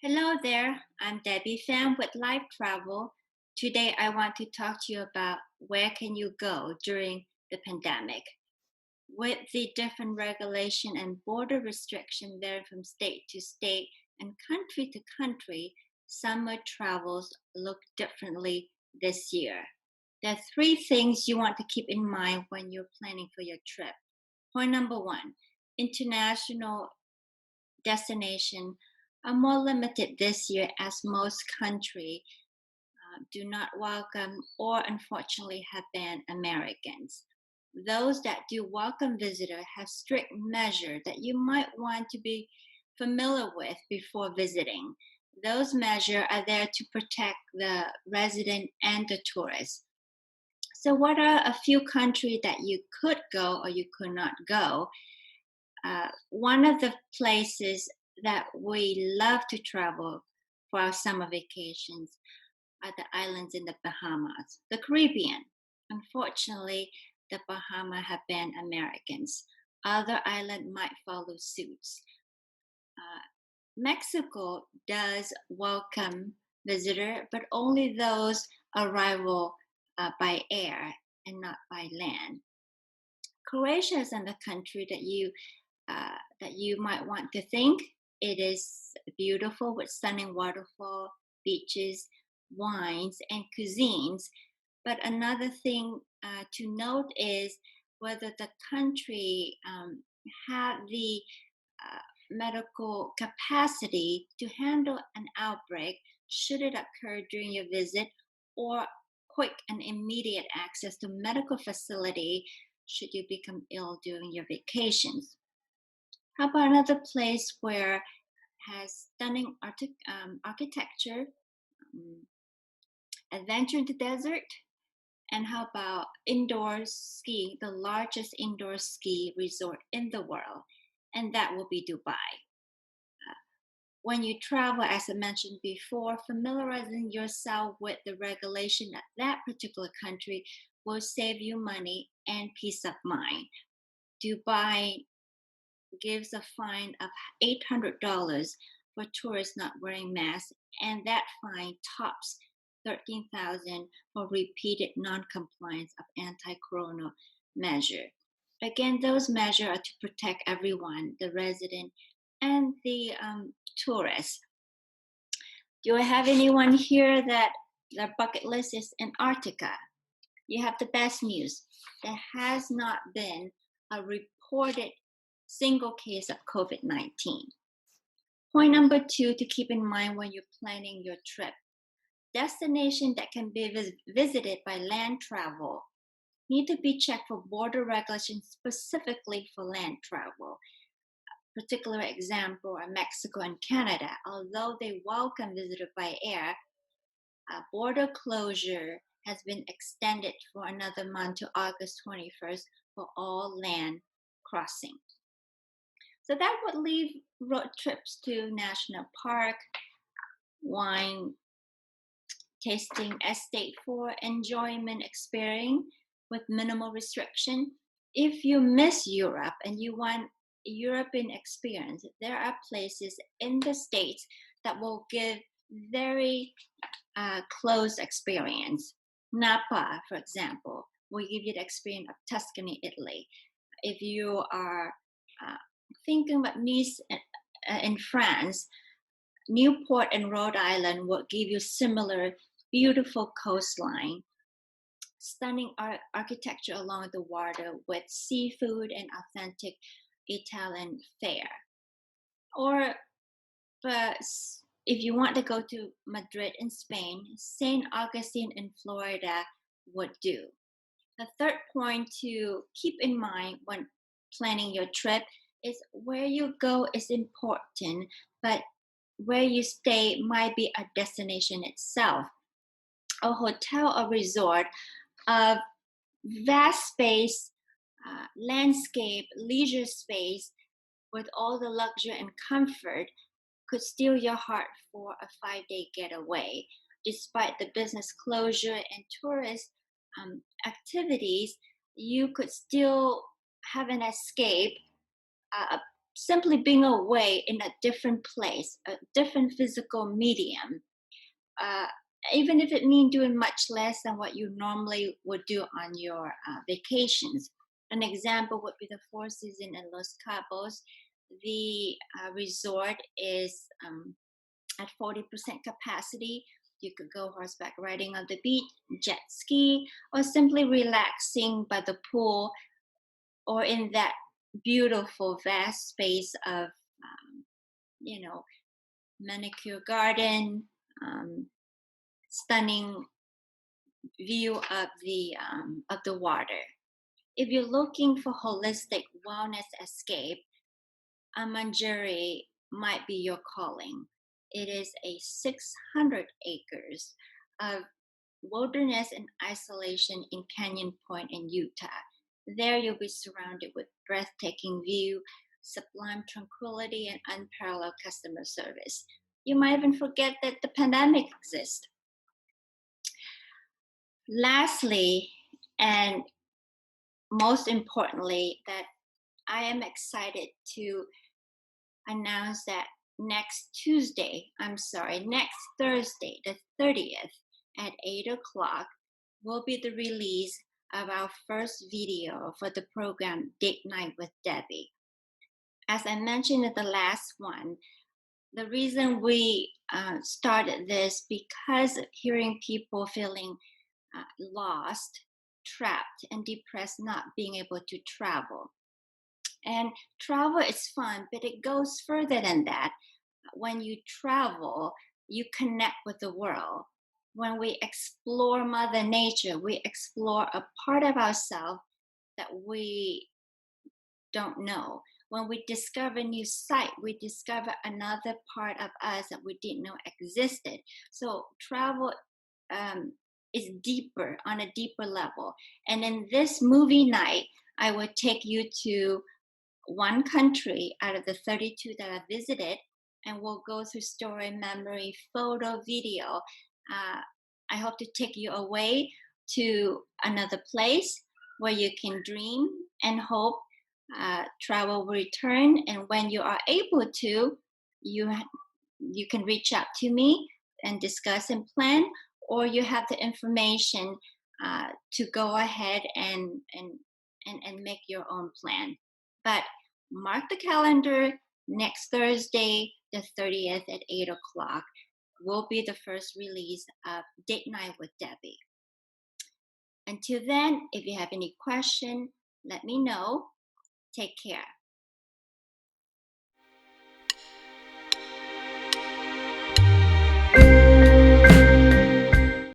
Hello there, I'm Debbie Pham with Life Travel. Today I want to talk to you about where can you go during the pandemic. With the different regulation and border restriction vary from state to state and country to country, summer travels look differently this year. There are three things you want to keep in mind when you're planning for your trip. Point number one, international destination are more limited this year as most countries do not welcome or unfortunately have banned Americans. Those that do welcome visitors have strict measures that you might want to be familiar with before visiting. Those measures are there to protect the resident and the tourist. So, what are a few countries that you could go or you could not go? One of the places that we love to travel for our summer vacations are the islands in the Bahamas, the Caribbean. Unfortunately, the Bahamas have banned Americans. Other islands might follow suit. Uh, Mexico does welcome visitors, but only those arrival by air and not by land. Croatia is another country that you might want to think. It is beautiful with stunning waterfall, beaches, wines, and cuisines. But another thing to note is whether the country have the medical capacity to handle an outbreak should it occur during your visit, or quick and immediate access to medical facility should you become ill during your vacations. How about another place where has stunning architecture, um, adventure in the desert, and how about indoor ski, the largest indoor ski resort in the world, and that will be Dubai. When you travel, as I mentioned before, familiarizing yourself with the regulation of that particular country will save you money and peace of mind. Dubai gives a fine of $800 for tourists not wearing masks, and that fine tops 13,000 for repeated non-compliance of anti-corona measure. Again, those measures are to protect everyone, the resident and the tourists. Do I have anyone here that their bucket list is Antarctica? You have the best news. There has not been a reported single case of COVID 19. Point number two to keep in mind when you're planning your trip: destinations that can be visited by land travel need to be checked for border regulations specifically for land travel. Particular example are Mexico and Canada. Although they welcome visitors by air, a border closure has been extended for another month to August 21st for all land crossing. So that would leave road trips to national park, wine tasting estate for enjoyment experience with minimal restriction. If you miss Europe and you want European experience, there are places in the States that will give very close experience. Napa, for example, will give you the experience of Tuscany, Italy. If you are thinking about Nice in France, Newport and Rhode Island will give you similar beautiful coastline, stunning architecture along the water with seafood and authentic Italian fare. Or but if you want to go to Madrid in Spain, St. Augustine in Florida would do. The third point to keep in mind when planning your trip is where you go is important, but where you stay might be a destination itself. A hotel or resort of vast space, landscape, leisure space with all the luxury and comfort could steal your heart for a 5-day getaway. Despite the business closure and tourist activities, you could still have an escape, simply being away in a different place, a different physical medium, uh, even if it means doing much less than what you normally would do on your vacations. An example would be the Four Seasons in Los Cabos. The resort is at 40% capacity. You could go horseback riding on the beach, jet ski, or simply relaxing by the pool or in that beautiful, vast space of, you know, manicure garden, um, stunning view of the water. If you're looking for holistic wellness escape, a Manjari might be your calling. It is a 600 acres of wilderness and isolation in Canyon Point in Utah. There you'll be surrounded with breathtaking view, sublime tranquility, and unparalleled customer service. You might even forget that the pandemic exists. Lastly, and most importantly, that I am excited to announce that next Thursday, the 30th at 8 o'clock, will be the release of our first video for the program Date Night with Debbie. As I mentioned in the last one, the reason we started this because hearing people feeling lost, trapped, and depressed, not being able to travel. And travel is fun, but it goes further than that. When you travel, you connect with the world. When we explore Mother Nature, we explore a part of ourselves that we don't know. When we discover a new site, we discover another part of us that we didn't know existed. So travel um, is deeper, on a deeper level. And in this movie night, I will take you to one country out of the 32 that I visited, and we'll go through story, memory, photo, video. I hope to take you away to another place where you can dream and hope travel will return. And when you are able to, you can reach out to me and discuss and plan, or you have the information to go ahead and make your own plan. But mark the calendar, next Thursday, the 30th at 8 o'clock, will be the first release of Date Night with Debbie. Until then, if you have any question, let me know. Take care.